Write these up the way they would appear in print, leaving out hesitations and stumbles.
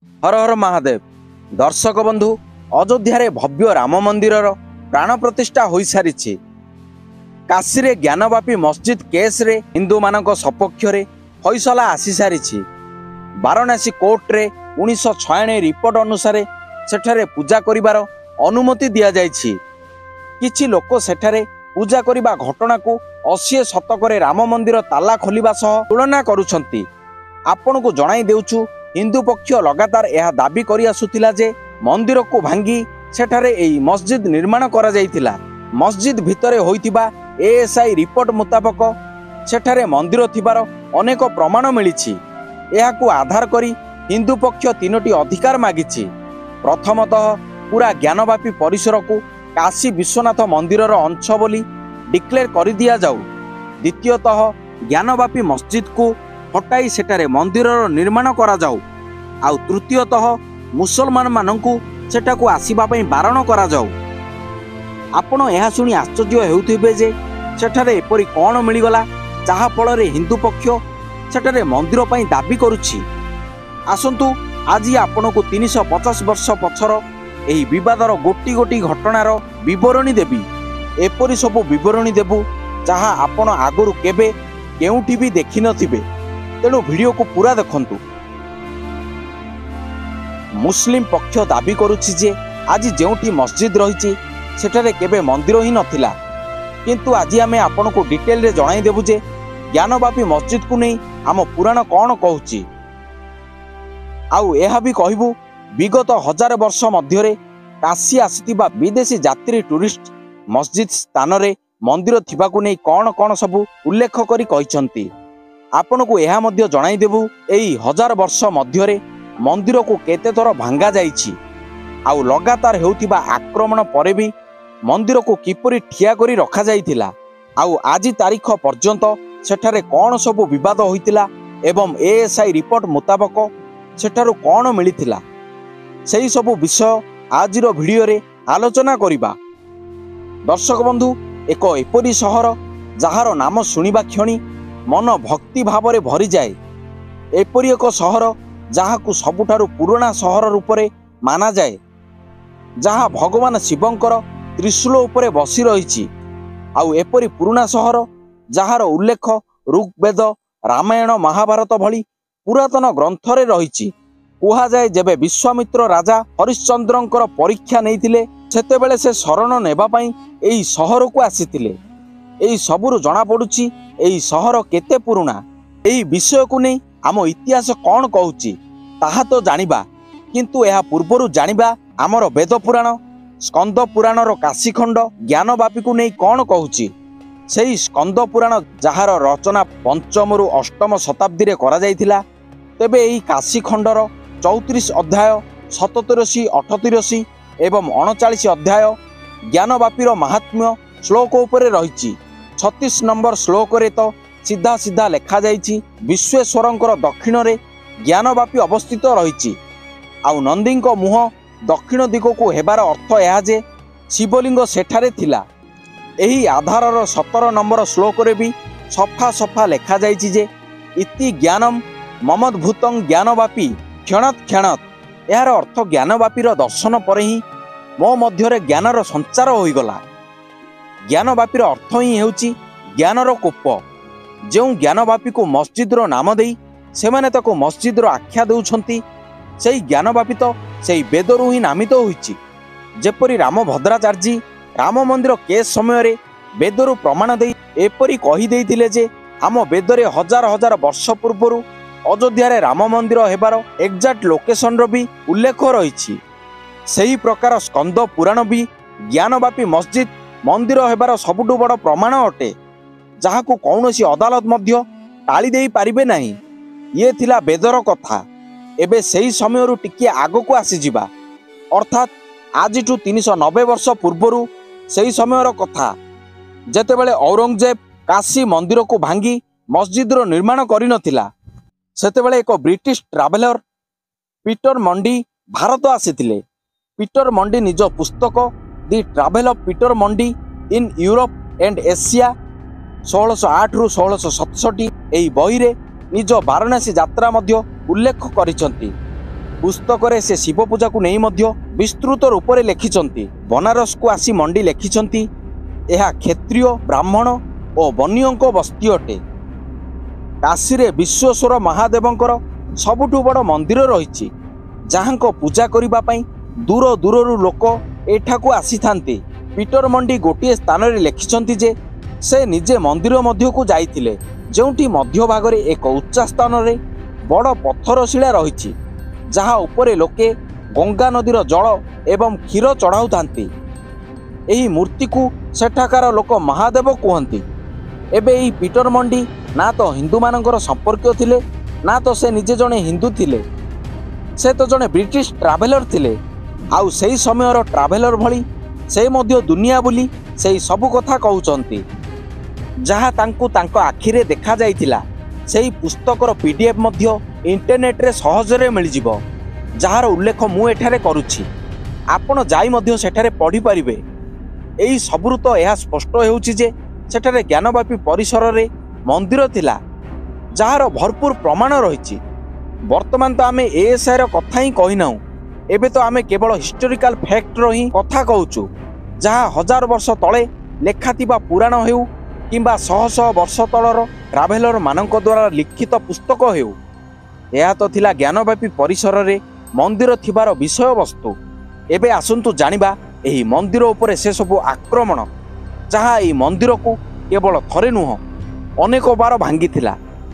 हर हर महादेव। दर्शक बंधु, अयोध्या भव्य राम मंदिर प्राण प्रतिष्ठा हो सारी। काशी रे ज्ञानवापी मस्जिद केस रे हिंदू मानक सपक्ष रे फैसला आसी सारी। वाराणसी कोर्ट रे 1996 रिपोर्ट अनुसार सेठारे पूजा करिवार अनुमति दिया जायछि। किछि लोक सेठारे पूजा करिबा घटना को 80 शतक राम मंदिर ताला खोलिबा सह तुलना करुछंती। आपण को जणाई देउछु, हिंदू पक्ष लगातार यह दाबी करि आसुथिला जे मंदिर को भांगी सेठारे एई मस्जिद निर्माण करा जायतिला। मस्जिद भितरे होइतिबा एएसआई रिपोर्ट मुताबक सेठारे मंदिर थिबार अनेक प्रमाण मिलिछि। एहाकु आधार करी हिंदू पक्ष 3टी अधिकार मागिछि। प्रथमतः पूरा ज्ञानवापी परिसर को काशी विश्वनाथ मंदिरर अंश बोली डिक्लेयर करि दिया जाऊ। द्वितीयतः ज्ञानवापी मस्जिद को हटाई सेठारे मंदिरर निर्माण करा जाऊ। आउ तृतीयतः मुसलमान मानंकु सेठाकु आसीबा पई बारण करा जाऊ। आपण यह शुणी आश्चर्य हेउथिबे जे सेठारे एपरि कोन मिलिगला जाहा फल रे हिंदू पक्ष सेठारे मंदिर पई दाबी करुछि। आसंतु आज आपण को 350 वर्ष पछर एही विवादर गोटी गोटी घटनार विवरणी देबी। एपरि सब विवरणी देबु जहा आपण आगरु केबे केउठी भी देखि नथिबे। तेणु वीडियो को पूरा देखंतु। मुस्लिम पक्ष दाबी करुछि जे आज जेउठी मस्जिद रहिछि सेठारे केबे मंदिर ही नथिला, किंतु आज आमे आपण को डिटेल रे जणाई देबु जे ज्ञानवापी मस्जिद को नहीं आम पुराण कौन कहूछि। आउ एहा भी कहबू विगत 1000 वर्ष मध्य काशी आसीथिबा विदेशी यात्री टूरिस्ट मस्जिद स्थान रे मंदिर थिबाकु नहीं कौन कौन सबू उल्लेख करी कहिसंती। आपण को यह मध्य जणाई देबू एई 1000 वर्ष मध्य मंदिर को केते थर भांगा जाइछि। आउ लगातार हेउथिबा आक्रमण परे भी मंदिर को किपरि ठिया करी रखा जाइथिला। आउ आज तारीख पर्यंत सेठारे कौन सबू विवाद होइतिला एवं एएसआई रिपोर्ट मुताबक सेठारु कौन मिलिथिला सेही सबू विषय आजिर वीडियो रे आलोचना करिबा। दर्शक बंधु, एक एपरी सहर जहार नाम शुणिबा क्षणी मन भक्ति भाव रे भरी जाए। एपरी एक सहर जहाकु सबुठारु पुराना सहर रूपरे माना जाए, जहा भगवान शिवंकर त्रिशूल उपरे बसी रहिछि। आउ एपरी पुराना सहर जहार उल्लेख ऋग्वेद, रामायण, महाभारत भली पुरातन ग्रंथरे रहिछि। कुहा जाए जेबे विश्वामित्र राजा हरिश्चंद्रंकर परीक्षा नैथिले सेतेबेले से शरण नेबा पई एई सहर को आसीथिले। एई सबुरु जना पडुछि एई सहर केते पुराना। एई विषय को नहीं आम इतिहास कौन कहूछि ताहा तो जानिबा, किंतु एहा पूर्वरु जानिबा आमर वेद पुराण स्कंद पुराणर काशीखंड ज्ञानवापी को नहीं कौन कहूछि। सेही स्कंद पुराण जहार रचना 5म रु 8म शताब्दी रे करा जायथिला। तेबे एही काशीखंडर 34 अध्याय 77, 38 एवं 39 अध्याय ज्ञानवापीर महात्म्य श्लोक उपरे रहिछि। 36 नंबर श्लोक रे तो सीधा सीधा लेखा जाइछि विश्वेश्वरंकर दक्षिण रे ज्ञानवापी अवस्थित रहिछि। आउ नंदींक मुह दक्षिण दिग को हेबार अर्थ यह जे शिवलिंग सेठारे थिला। एही आधारर 17 नंबर श्लोक रे भी सफा सफा लेखा जाइछि जे इति ज्ञानम ममद्भूतं ज्ञानवापी क्षणत क्षणत। यार अर्थ ज्ञानवापीर दर्शन पर ही मो मध्यरे ज्ञानर संचार होइगला। ज्ञानवापीर अर्थ ही हेउछि ज्ञानर कूप। जो ज्ञानवापी को मस्जिदर नाम देई सेमाने ताको मस्जिदर आख्या देउछंती, सेही ज्ञानवापी तो सेही वेदरु ही नामित होइछि। जेपरि राम भद्राचार्य राम मंदिर केस समय रे वेदरु प्रमाण देई एपरि कहि देइथिले जे आम वेदरे हजार हजार वर्ष पूर्वरु अयोध्या रे राम मंदिर हेबार एक्जाक्ट लोकेशन रो भी उल्लेख रहिछि। सेही प्रकार स्कंद पुराण भी ज्ञानवापी मस्जिद मंदिर हेबार सबुठु बड़ प्रमाण अटे, जहाकु कौनसी अदालत मध्य टाली देई पारिबे नाही। ये थिला वेदर कथा। एबे सेही समयरु टिके आगको आसी जिबा, अर्थात आजिठु 390 वर्ष पूर्वरु सेही समयर कथा, जेतेबेले औरंगजेब काशी मंदिर को भांगी मस्जिदर निर्माण करि नथिला। सेतेबेले एक British traveller Peter Mundy Bharat आसीथिले। पीटर मंडी निज पुस्तक the travels of Peter Mundy in Europe and Asia 1608 रु 1667 एही बही रे निज वाराणसी यात्रा मध्य उल्लेख करिसंती। पुस्तक से शिव पूजा को नहीं मध्य विस्तृत रूप से लिखिछंती। बनारस को आसी मंडी लिखिछंती यह क्षत्रिय ब्राह्मण और बनियों बस्ती अटे। काशी रे विश्वेश्वर महादेवंकर सबुठु बड़ मंदिर रही जहां पूजा करिबा पई दूर दूर लोक एठाकू आसी थांती। पीटर मंडी गोटे स्थान रे लिखिछंती जे से निजे मंदिर मध्य को जाइथिले जोंटी मध्य भाग रे एक उच्चा स्थान रे बड़ पत्थर शिला रही जहाँ उपरे लोके गंगा नदीर जल एवं क्षीर चढ़ाऊ थांती। एही मूर्ति को सेठाकार लोक महादेव कहती। एबे एही पीटर मंडी ना तो हिंदू मानकर संपर्क थिले ना तो से निजे जने हिंदू थिले, से तो जने ब्रिटिश ट्राभेलर थिले। आउ सेही समयर ट्राभेलर भली से मध्य दुनिया बुली सेही सबु कथा कहउचंती जहाँ तांकु तांको आखिरे देखा जाइथिला। सेही पुस्तकर पीडीएफ मध्य इंटरनेट रे सहजरे मिल जिवो जहार उल्लेख मु एठारे करूछि। आपण जाई मध्य सेठारे पढ़ी परिबे। एही सबुरु तो यह स्पष्ट हेउछि जे सेठारे ज्ञानव्यापी परिसर रे मंदिर थिला जहार भरपूर प्रमाण रही। वर्तमान तो आमे एएसआई रो कथा ही कहि नाउ, एबे तो आमे केवल हिस्टोरिकल फैक्ट रो ही कथा कहउछु जहाँ 1000 वर्ष तले लेखाथिबा पुराण हेउ किंबा 100 वर्ष तलर ट्राभेलर मानक द्वारा लिखित पुस्तक हेउ। यह तो थिला ज्ञानव्यापी परिसर रे मंदिर थिबार विषय वस्तु। एबे आसंतु जानिबा एही मंदिर उपरे से सब आक्रमण जहाँ एही मंदिर को केवल थरे नुह अनेक बार भांगी।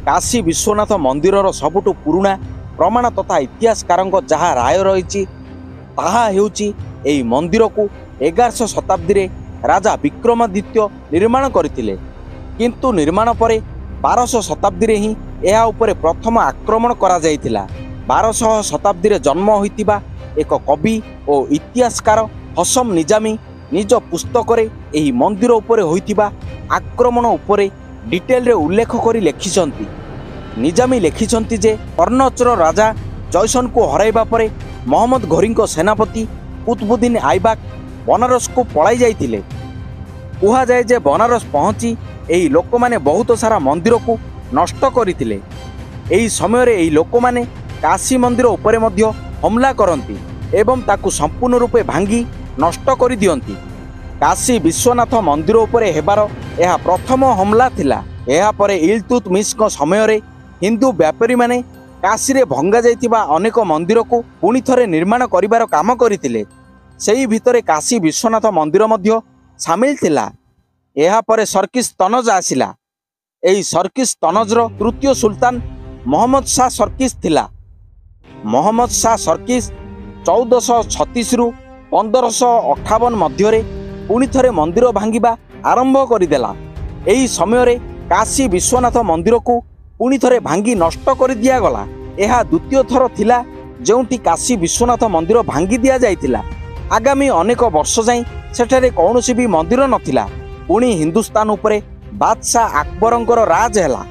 काशी विश्वनाथ मंदिर सबुठु पुराणा प्रमाण तथा इतिहासकार जहाँ राय रही ताहा हेउची एही मंदिर को 1100 शताब्दी रे राजा विक्रमादित्य निर्माण करथिले, किंतु निर्माण परे 1200 शताब्दी रे ही एहा उपरे प्रथम आक्रमण करा जाइथिला। 1200 शताब्दी रे जन्म होइतिबा एक कवि और इतिहासकार हसम निजामी निज पुस्तक रे एही मंदिर उपरे होइतिबा आक्रमण उपरे डिटेल रे उल्लेख करी लिखिछंती। निजामी लिखिछंती जे कर्णचर राजा जयसन को हराइबा परे मोहम्मद घोरी को सेनापति कुतुबुद्दीन आइबाक बनारस को पलाई जाइथिले। कहा जाए जे बनारस पहुंची एही लोक माने बहुत सारा मंदिर को नष्ट करथिले। एही समय रे एही लोक माने काशी मंदिर उपरे मध्य हमला करंती एवं ताकू संपूर्ण रूपे भांगी नष्ट कर दियंती। काशी विश्वनाथ मंदिर उपरे हेबार यह प्रथम हमला थिला। एहा परे इल्तुतमिश को समय रे हिंदू व्यापारी माने काशी रे भंगा जाइतिबा अनेक मंदिर को पुणी थरे निर्माण करिबार काम करितिले। सेही भितरे काशी विश्वनाथ मंदिर मध्य शामिल थिला। एहा परे सर्किस तनज आसिला। एही सर्किस तनजर तृतीय सुल्तान मोहम्मद शाह सर्किस थिला। मोहम्मद शाह सर्किस 1436 रु 1558 मध्य रे पुणी थरे मंदिर भांगिबा आरंभ करिदेला। एही समय रे काशी विश्वनाथ मंदिर को पुणी थरे भांगी नष्ट कर दिया गला। एहा द्वितीय थर थिला जोंठी काशी विश्वनाथ मंदिर भांगी दिया जाइतिला। आगामी अनेक वर्ष जाई सेठारे कौनसी भी मंदिर नथिला। पुणी हिंदुस्तान उपरे बादशाह अकबरंकर राज हैला।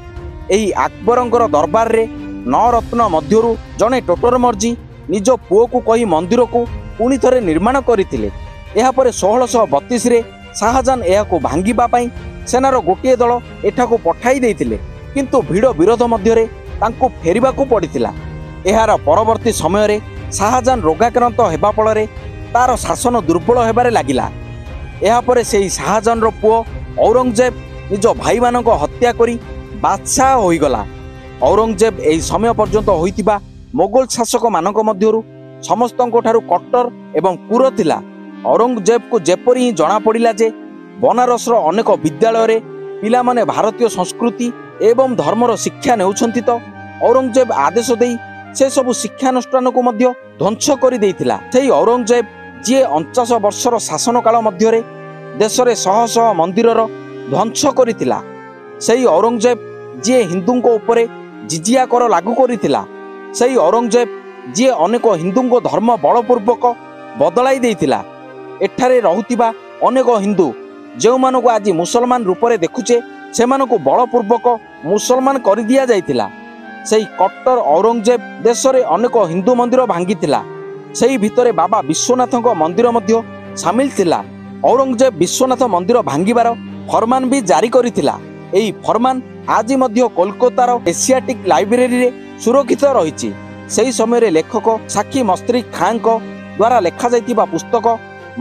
एही अकबरंकर दरबार रे 9 रत्न मध्यरु जने टोटर मर्जी निज पुओ को कही मंदिर को पुणी थरे निर्माण करथिले। एहा परे 1632 रे शाहजहान एहाको भांगिबा पई सेनार गोटे दल एठाको पठाई देइथिले, किंतु भिड़ विरोध मध्य रे तांको फेरिबाको पड़िथिला। एहार परवर्ती समय रे शाहजहान रोगाक्रांत हेबा फଳରେ तार शासन दुर्बल हेबारे लागिला। एहा परे सेही शाहजहान रो पुओ औरंगजेब निज भाई मानक हत्या करी बादशाह होइगला। औरंगजेब एही समय पर्यंत होइतिबा मोगल शासक मानक मध्यरु समस्तଙ୍କ ठारू कट्टर एवं क्रूर थिला। औरंगजेब को जेपरी ही जना पड़िला जे बनारस रो अनेक विद्यालय रे पिला माने भारतीय संस्कृति एवं धर्मर शिक्षा नेउछंती तो औरंगजेब आदेश देई से सब शिक्षानुष्ठान को मध्य ध्वंस करि देइथिला। सेही औरंगजेब जे 49 वर्षर शासन काल मध्य रे देश रे शह शह मंदिरर ध्वंस करिथिला। सेही औरंगजेब जे हिंदुंको उपरे जिजिया कर लागू करिथिला। सेही औरंगजेब जे अनेक हिंदुंको धर्म बलपूर्वक बदलाई देइथिला। एठारे रहुतिबा अनेक हिंदू जो मानको आज मुसलमान रूप में देखुचे से बलपूर्वक मुसलमान कर दिया जाइतिला। सेही कट्टर औरंगजेब देश रे अनेक हिंदू मंदिर भांगितिला। सेही भितरे बाबा विश्वनाथଙ୍କ मंदिर मध्य शामिल थिला। औरंगजेब विश्वनाथ मंदिर भांगिबार फरमान भी जारी करितिला। एही फरमान आज मध्य कोलकातार एशियाटिक लाइब्रेरी रे सुरक्षित रहिछि। ସେହି ସମୟରେ ଲେଖକ ସାକ୍ଷୀ ମସ୍ତ୍ରୀ ଖାଁଙ୍କ ଦ୍ୱାରା ଲେଖାଯାଇଥିବା ପୁସ୍ତକ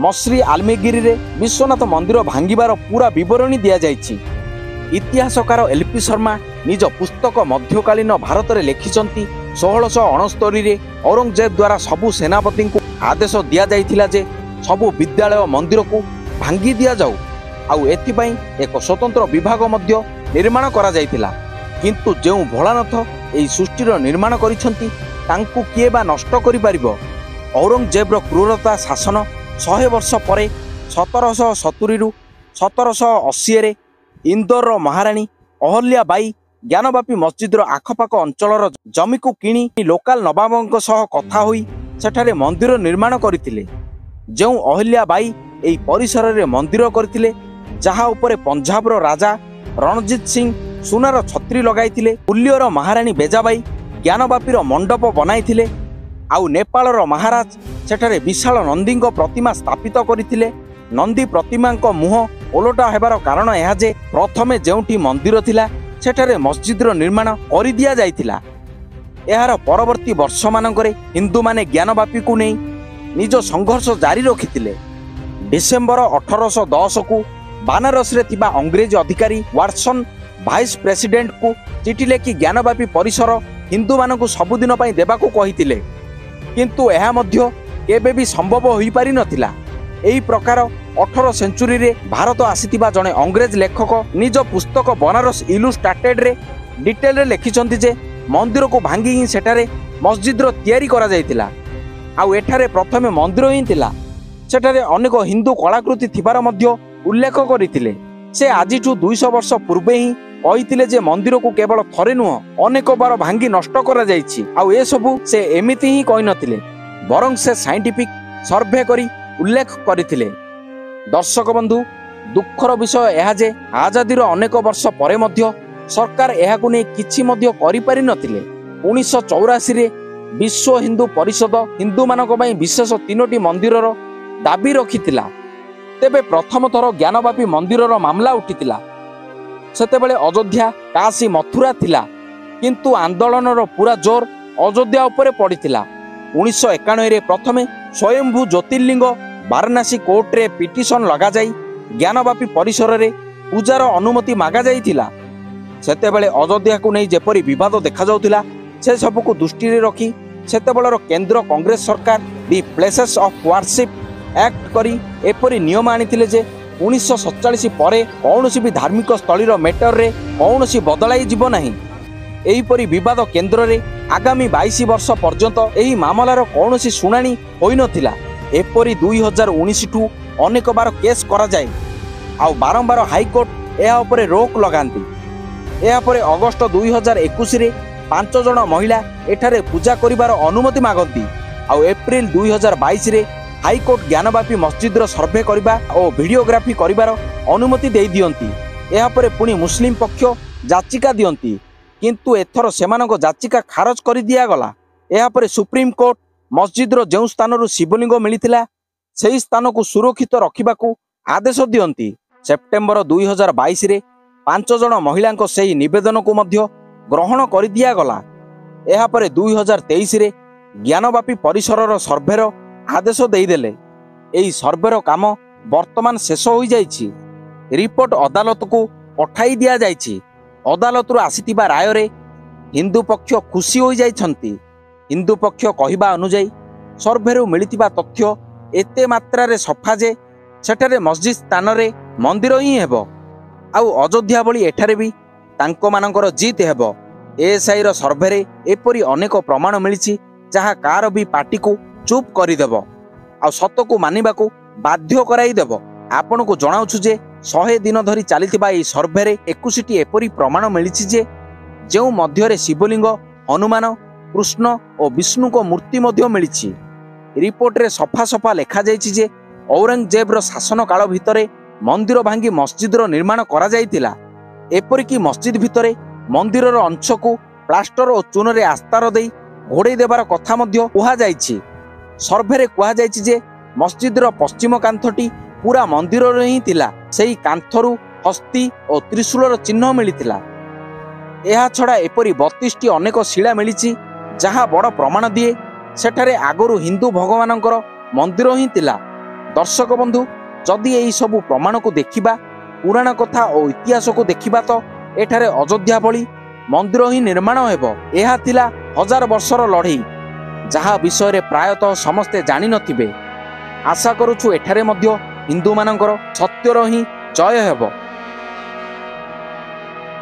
ମସ୍ରି ଆଲମଗିରିରେ ବିଶ୍ୱନାଥ ମନ୍ଦିର ଭାଙ୍ଗିବାର ପୁରା ବିବରଣୀ ଦିଆଯାଇଛି। ଇତିହାସକାର ଏଲ୍ପି ଶର୍ମା ନିଜ ପୁସ୍ତକ ମଧ୍ୟକାଳୀନ ଭାରତରେ ଲେଖିଛନ୍ତି 1669ରେ ଔରଙ୍ଗଜେବ ଦ୍ୱାରା ସବୁ ସେନାପତିଙ୍କୁ ଆଦେଶ ଦିଆଯାଇଥିଲା ଯେ ସବୁ ବିଦ୍ୟାଳୟ ମନ୍ଦିରକୁ ଭାଙ୍ଗି ଦିଆଯାଉ, ଆଉ ଏଥିପାଇଁ ଏକ ସ୍ୱତନ୍ତ୍ର ବିଭାଗ ମଧ୍ୟ ନିର୍ମାଣ କରାଯାଇଥିଲା। କିନ୍ତୁ ଯେଉଁ ଭୋଳାନାଥ ଏହି ସୃଷ୍ଟିର ନିର୍ମାଣ କରିଛନ୍ତି ତାଙ୍କୁ କିଏ ବା ନଷ୍ଟ କରିପାରିବ? ଔରଙ୍ଗଜେବର କ୍ରୂରତା ଶାସନ 100 ବର୍ଷ ପରେ 1770ରୁ 1780ରେ ଇନ୍ଦୋରର ମହାରାଣୀ ଅହଲ୍ୟା ବାଇ ଜ୍ଞାନବାପୀ ମସଜିଦର ଆଖପାଖ ଅଞ୍ଚଳର ଜମିକୁ କିଣି ଲୋକାଲ ନବାବଙ୍କ ସହ କଥା ହୋଇ ସେଠାରେ ମନ୍ଦିର ନିର୍ମାଣ କରିଥିଲେ। ଯେଉଁ ଅହଲ୍ୟା ବାଇ ଏହି ପରିସରରେ ମନ୍ଦିର କରିଥିଲେ, ଯାହା ଉପରେ ପଞ୍ଜାବର ରାଜା ରଣଜିତ ସିଂ ସୁନାର ଛତ୍ରୀ ଲଗାଇଥିଲେ, ପୁଲ୍ୟର ମହାରାଣୀ ବେଜାବାଇ ଜ୍ଞାନବାପୀର ମଣ୍ଡପ ବନାଇଥିଲେ, ଆଉ ନେପାଳର ମହାରାଜ ସେଠାରେ ବିଶାଳ ନନ୍ଦୀଙ୍କ ପ୍ରତିମା ସ୍ଥାପିତ କରିଥିଲେ। ନନ୍ଦୀ ପ୍ରତିମାଙ୍କ ମୁହଁ ଓଲଟା ହେବାର କାରଣ ଏହା ଯେ ପ୍ରଥମେ ଯେଉଁଠି ମନ୍ଦିର ଥିଲା ସେଠାରେ ମସଜିଦର ନିର୍ମାଣ କରିଦିଆଯାଇଥିଲା। ଏହାର ପରବର୍ତ୍ତୀ ବର୍ଷମାନଙ୍କରେ ହିନ୍ଦୁମାନେ ଜ୍ଞାନବାପୀକୁ ନେଇ ନିଜ ସଂଘର୍ଷ ଜାରି ରଖିଥିଲେ। ଡିସେମ୍ବର 1810କୁ ବାନାରସରେ ଥିବା ଅଂଗ୍ରେଜ ଅଧିକାରୀ ୱାଟସନ୍ ଭାଇସ୍ ପ୍ରେସିଡେଣ୍ଟଙ୍କୁ ଚିଠି ଲେଖି ଜ୍ଞାନବାପୀ ପରିସର ହିନ୍ଦୁମାନଙ୍କୁ ସବୁଦିନ ପାଇଁ ଦେବାକୁ କହିଥିଲେ, କିନ୍ତୁ ଏହା ମଧ୍ୟ କେବେ ବି ସମ୍ଭବ ହୋଇପାରିନଥିଲା। ଏହି ପ୍ରକାର 18 ସେଞ୍ଚୁରୀରେ ଭାରତ ଆସିଥିବା ଜଣେ ଅଂଗ୍ରେଜ ଲେଖକ ନିଜ ପୁସ୍ତକ ବନାରସ ଇଲୁଷ୍ଟ୍ରେଟେଡରେ ଡିଟେଲରେ ଲେଖିଛନ୍ତି ଯେ ମନ୍ଦିରକୁ ଭାଙ୍ଗି ହିଁ ସେଠାରେ ମସଜିଦର ତିଆରି କରାଯାଇଥିଲା, ଆଉ ଏଠାରେ ପ୍ରଥମେ ମନ୍ଦିର ହିଁ ଥିଲା। ସେଠାରେ ଅନେକ ହିନ୍ଦୁ କଳାକୃତି ଥିବାର ମଧ୍ୟ ଉଲ୍ଲେଖ କରିଥିଲେ। ସେ ଆଜିଠୁ 200 ବର୍ଷ ପୂର୍ବେ ହିଁ କହିଥିଲେ ଯେ ମନ୍ଦିରକୁ କେବଳ ଥରେ ନୁହଁ ଅନେକ ବାର ଭାଙ୍ଗି ନଷ୍ଟ କରାଯାଇଛି, ଆଉ ଏସବୁ ସେ ଏମିତି ହିଁ କହିନଥିଲେ, ବରଂ ସେ ସାଇଣ୍ଟିଫିକ ସର୍ଭେ କରି ଉଲ୍ଲେଖ କରିଥିଲେ। ଦର୍ଶକ ବନ୍ଧୁ, ଦୁଃଖର ବିଷୟ ଏହା ଯେ ଆଜାଦିର ଅନେକ ବର୍ଷ ପରେ ମଧ୍ୟ ସରକାର ଏହାକୁ ନେଇ କିଛି ମଧ୍ୟ କରିପାରିନଥିଲେ। 1984ରେ ବିଶ୍ୱ ହିନ୍ଦୁ ପରିଷଦ ହିନ୍ଦୁମାନଙ୍କ ପାଇଁ ବିଶେଷ 3ଟି ମନ୍ଦିରର ଦାବି ରଖିଥିଲା। ତେବେ ପ୍ରଥମ ଥର ଜ୍ଞାନବାପୀ ମନ୍ଦିରର ମାମଲା ଉଠିଥିଲା। ସେତେବେଳେ ଅଯୋଧ୍ୟା, କାଶୀ, ମଥୁରା ଥିଲା, କିନ୍ତୁ ଆନ୍ଦୋଳନର ପୁରା ଜୋର ଅଯୋଧ୍ୟା ଉପରେ ପଡ଼ିଥିଲା। 1991ରେ ପ୍ରଥମେ ସ୍ୱୟମ୍ଭୁ ଜ୍ୟୋତିର୍ଲିଙ୍ଗ ବାରାଣାସୀ କୋର୍ଟରେ ପିଟିସନ ଲଗାଯାଇ ଜ୍ଞାନବାପୀ ପରିସରରେ ପୂଜାର ଅନୁମତି ମାଗାଯାଇଥିଲା। ସେତେବେଳେ ଅଯୋଧ୍ୟାକୁ ନେଇ ଯେପରି ବିବାଦ ଦେଖାଯାଉଥିଲା ସେ ସବୁକୁ ଦୃଷ୍ଟିରେ ରଖି ସେତେବେଳର କେନ୍ଦ୍ର କଂଗ୍ରେସ ସରକାର ଦି ପ୍ଲେସେସ୍ ଅଫ୍ ୱାର୍ସିପ୍ ଆକ୍ଟ କରି ଏପରି ନିୟମ ଆଣିଥିଲେ ଯେ 1947 ପରେ କୌଣସି ବି ଧାର୍ମିକ ସ୍ଥଳୀର ମେଟରରେ କୌଣସି ବଦଳାଇ ଯିବ ନାହିଁ। ଏହିପରି ବିବାଦ କେନ୍ଦ୍ରରେ ଆଗାମୀ 22 ବର୍ଷ ପର୍ଯ୍ୟନ୍ତ ଏହି ମାମଲାର କୌଣସି ଶୁଣାଣି ହୋଇନଥିଲା। ଏପରି 2019ଠୁ ଅନେକ ବାର କେସ୍ କରାଯାଏ, ଆଉ ବାରମ୍ବାର ହାଇକୋର୍ଟ ଏହା ଉପରେ ରୋକ ଲଗାନ୍ତି। ଏହାପରେ ଅଗଷ୍ଟ 2021ରେ 5 ଜଣ ମହିଳା ଏଠାରେ ପୂଜା କରିବାର ଅନୁମତି ମାଗନ୍ତି, ଆଉ ଏପ୍ରିଲ 2022ରେ ହାଇକୋର୍ଟ ଜ୍ଞାନବାପୀ ମସଜିଦର ସର୍ଭେ କରିବା ଓ ଭିଡିଓଗ୍ରାଫି କରିବାର ଅନୁମତି ଦେଇଦିଅନ୍ତି। ଏହାପରେ ପୁଣି ମୁସଲିମ ପକ୍ଷ ଯାଚିକା ଦିଅନ୍ତି, କିନ୍ତୁ ଏଥର ସେମାନଙ୍କ ଯାଚିକା ଖାରଜ କରିଦିଆଗଲା। ଏହାପରେ ସୁପ୍ରିମକୋର୍ଟ ମସଜିଦର ଯେଉଁ ସ୍ଥାନରୁ ଶିବଲିଙ୍ଗ ମିଳିଥିଲା ସେହି ସ୍ଥାନକୁ ସୁରକ୍ଷିତ ରଖିବାକୁ ଆଦେଶ ଦିଅନ୍ତି। ସେପ୍ଟେମ୍ବର 2022ରେ 5 ଜଣ ମହିଳାଙ୍କ ସେହି ନିବେଦନକୁ ମଧ୍ୟ ଗ୍ରହଣ କରିଦିଆଗଲା। ଏହାପରେ 2023ରେ ଜ୍ଞାନବାପୀ ପରିସରର ସର୍ଭେର ଆଦେଶ ଦେଇଦେଲେ। ଏହି ସର୍ଭେର କାମ ବର୍ତ୍ତମାନ ଶେଷ ହୋଇଯାଇଛି। ରିପୋର୍ଟ ଅଦାଲତକୁ ପଠାଇ ଦିଆଯାଇଛି। ଅଦାଲତରୁ ଆସିଥିବା ରାୟରେ ହିନ୍ଦୁ ପକ୍ଷ ଖୁସି ହୋଇଯାଇଛନ୍ତି। ହିନ୍ଦୁ ପକ୍ଷ କହିବା ଅନୁଯାୟୀ ସର୍ଭେରୁ ମିଳିଥିବା ତଥ୍ୟ ଏତେ ମାତ୍ରାରେ ସଫା ଯେ ସେଠାରେ ମସଜିଦ ସ୍ଥାନରେ ମନ୍ଦିର ହିଁ ହେବ, ଆଉ ଅଯୋଧ୍ୟା ଭଳି ଏଠାରେ ବି ତାଙ୍କମାନଙ୍କର ଜିତ୍ ହେବ। ଏଏସ୍ଆଇର ସର୍ଭେରେ ଏପରି ଅନେକ ପ୍ରମାଣ ମିଳିଛି ଯାହା କାହାର ବି ପାଟିକୁ ଚୁପ୍ କରିଦେବ, ଆଉ ସତକୁ ମାନିବାକୁ ବାଧ୍ୟ କରାଇଦେବ। ଆପଣଙ୍କୁ ଜଣାଉଛୁ ଯେ 100 ଦିନ ଧରି ଚାଲିଥିବା ଏହି ସର୍ଭେରେ 21ଟି ଏପରି ପ୍ରମାଣ ମିଳିଛି ଯେ ଯେଉଁ ମଧ୍ୟରେ ଶିବଲିଙ୍ଗ, ହନୁମାନ, କୃଷ୍ଣ ଓ ବିଷ୍ଣୁଙ୍କ ମୂର୍ତ୍ତି ମଧ୍ୟ ମିଳିଛି। ରିପୋର୍ଟରେ ସଫା ସଫା ଲେଖାଯାଇଛି ଯେ ଔରଙ୍ଗଜେବର ଶାସନ କାଳ ଭିତରେ ମନ୍ଦିର ଭାଙ୍ଗି ମସଜିଦର ନିର୍ମାଣ କରାଯାଇଥିଲା। ଏପରିକି ମସଜିଦ ଭିତରେ ମନ୍ଦିରର ଅଂଶକୁ ପ୍ଲାଷ୍ଟର ଓ ଚୂନରେ ଆସ୍ତାର ଦେଇ ଘୋଡ଼େଇ ଦେବାର କଥା ମଧ୍ୟ କୁହାଯାଇଛି। ସର୍ଭେରେ କୁହାଯାଇଛି ଯେ ମସଜିଦର ପଶ୍ଚିମ କାନ୍ଥଟି ପୁରା ମନ୍ଦିରରେ ହିଁ ଥିଲା। ସେହି କାନ୍ଥରୁ ହସ୍ତି ଓ ତ୍ରିଶୂଳର ଚିହ୍ନ ମିଳିଥିଲା। ଏହାଛଡ଼ା ଏପରି 32ଟି ଅନେକ ଶିଳା ମିଳିଛି ଯାହା ବଡ଼ ପ୍ରମାଣ ଦିଏ ସେଠାରେ ଆଗରୁ ହିନ୍ଦୁ ଭଗବାନଙ୍କର ମନ୍ଦିର ହିଁ ଥିଲା। ଦର୍ଶକ ବନ୍ଧୁ, ଯଦି ଏହି ସବୁ ପ୍ରମାଣକୁ ଦେଖିବା, ପୁରାଣ କଥା ଓ ଇତିହାସକୁ ଦେଖିବା ତ ଏଠାରେ ଅଯୋଧ୍ୟା ଭଳି ମନ୍ଦିର ହିଁ ନିର୍ମାଣ ହେବ। ଏହା ଥିଲା 1000 ବର୍ଷର ଲଢ଼େଇ, ଯାହା ବିଷୟରେ ପ୍ରାୟତଃ ସମସ୍ତେ ଜାଣିନଥିବେ। ଆଶା କରୁଛୁ ଏଠାରେ ମଧ୍ୟ ହିନ୍ଦୁମାନଙ୍କର ସତ୍ୟର ହିଁ ଜୟ ହେବ।